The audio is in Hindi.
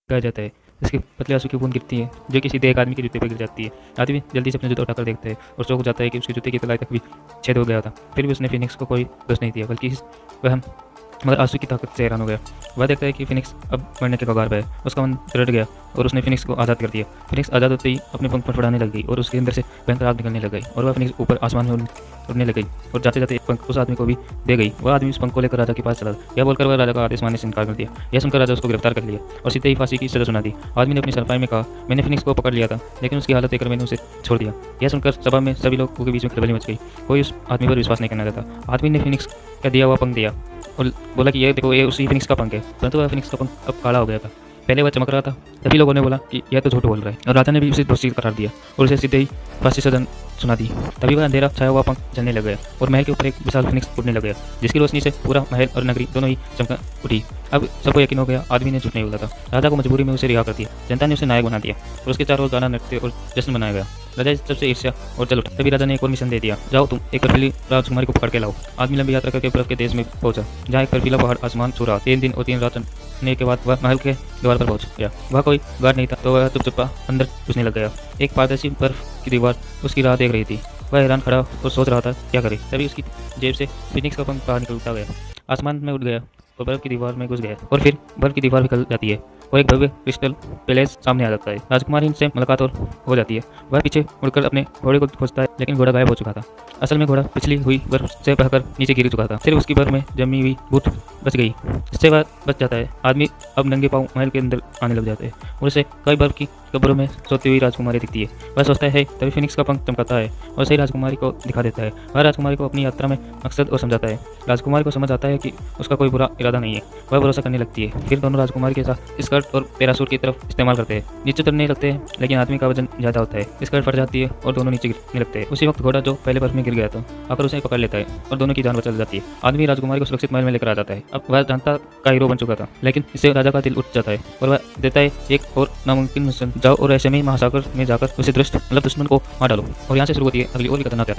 कहा जाता है। इसके पतले आंसू की बूंद गिरती है जो कि सीधे एक आदमी के जूते पर गिर जाती है। आदमी जल्दी से अपने जूता उठाकर देखता है और चौंक जाता है कि उसके जूते की तलाई तक भी छेद हो गया था। फिर भी उसने फिनिक्स को कोई दोष नहीं दिया, बल्कि वह मगर आंसू की ताकत से हैरान हो गया। वह देखता है कि फिनिक्स अब मरने के कगार पर है। उसका मन दृढ़ गया और उसने फिनिक्स को आज़ाद कर दिया। फिनिक्स आज़ाद होते ही अपने पंख फड़फड़ाने लग गई और उसके अंदर से भयंकर आग निकलने लग गई और वह फिनिक्स ऊपर आसमान में उड़ने लग गई और जाते जाते एक पंख उस आदमी को भी दे गई। वह आदमी उस पंख को लेकर राजा के पास चला। यह बोलकर वह राजा का आदेश मानने से इनकार कर दिया। यह सुनकर राजा उसको गिरफ्तार कर लिया और सीधे ही फांसी की सजा सुना दी। आदमी ने अपनी सरपाई में कहा, मैंने फिनिक्स को पकड़ लिया था, लेकिन उसकी हालत देखकर मैंने उसे छोड़ दिया। यह सुनकर सभा में सभी लोगों के बीच में खलबली मच गई। कोई उस आदमी पर विश्वास नहीं करना चाहता। आदमी ने फिनिक्स का दिया हुआ पंख दिया और बोला कि ये देखो, ये उसी फिनिक्स का पंख है। परंतु वह फिनिक्स का पंख अब काला हो गया था। पहले वह चमक रहा था। सभी लोगों ने बोला कि यह तो झूठ बोल रहा है और राजा ने भी उसे दोषी करार दिया और उसे सीधे ही फांसी सजा सुना दी। तभी वह अंधेरा छाया हुआ पंख जलने लग गया और महल के ऊपर एक विशाल फिनिक्स उड़ने लग गया, जिसकी रोशनी से पूरा महल और नगरी दोनों ही चमक उठी। अब सबको यकीन हो गया आदमी ने झूठ नहीं बोला था। राजा को मजबूरी में उसे रिहा कर दिया। जनता ने उसे नायक बना दिया और उसके चारों ओर गाना, नृत्य और जश्न मनाया गया। राजा इस सबसे ईर्ष्या और जल उठा। तभी राजा ने एक और मिशन दे दिया, जाओ तुम एक बर्फीली राजकुमारी को पकड़ के लाओ। आदमी लंबी यात्रा करके बर्फ के देश में पहुंचा, जहाँ एक बर्फीला पहाड़ आसमान छू रहा। 3 दिन और 3 रात चढ़ने के बाद वह महल के द्वार पर पहुंच गया। वह कोई गार्ड नहीं था, तो वह चुपचाप अंदर घुसने लग गया। एक पारदर्शी बर्फ की दीवार उसकी राह देख रही थी। वह हैरान खड़ा और सोच रहा था क्या करे। तभी उसकी जेब से फिनिक्स का पंख बाहर निकलता गया, आसमान में उड़ गया और बर्फ की दीवार में घुस गया। और फिर बर्फ की दीवार निकल जाती है और एक भव्य क्रिस्टल पैलेस सामने आ जाता है। राजकुमारी से मुलाकात और हो जाती है। वह पीछे मुड़कर अपने घोड़े को खोजता है, लेकिन घोड़ा गायब हो चुका था। असल में घोड़ा पिछली हुई बर्फ से बहकर नीचे गिर चुका था। सिर्फ उसकी बर्फ में जमी हुई बूथ बच गई, इससे वह बच जाता है। आदमी अब नंगे पांव महल के अंदर आने लग जाते हैं और उसे कई बर्फ की कब्रों में सोती हुई राजकुमारी दिखती है। वह सोचता है, तभी फिनिक्स का पंख चमकाता है और सही राजकुमारी को दिखा देता है। वह राजकुमारी को अपनी यात्रा में मकसद और समझाता है। राजकुमारी को समझ आता है कि उसका कोई बुरा इरादा नहीं है। वह भरोसा करने लगती है। फिर दोनों राजकुमारी के साथ स्कर्ट और पैराशूट की तरफ इस्तेमाल करते हैं। नीचे उतरने लगते हैं, लेकिन आदमी का वजन ज्यादा होता है। स्कर्ट फट जाती है और दोनों नीचे गिरने लगते हैं। उसी वक्त घोड़ा जो पहले बर्फ में गिर गया था आकर उसे पकड़ लेता है और दोनों की जान बच जाती है। आदमी राजकुमारी को सुरक्षित महल में लेकर आ जाता है। अब वह जनता का हीरो बन चुका था, लेकिन इससे राजा का दिल उठ जाता है और वह देता है एक और नामुमकिन मिशन, जाओ और ऐसे में महासागर में जाकर उसे दुष्मन को मार डालो। और यहाँ से शुरू होती है अगली और भी खतरनाक यात्रा।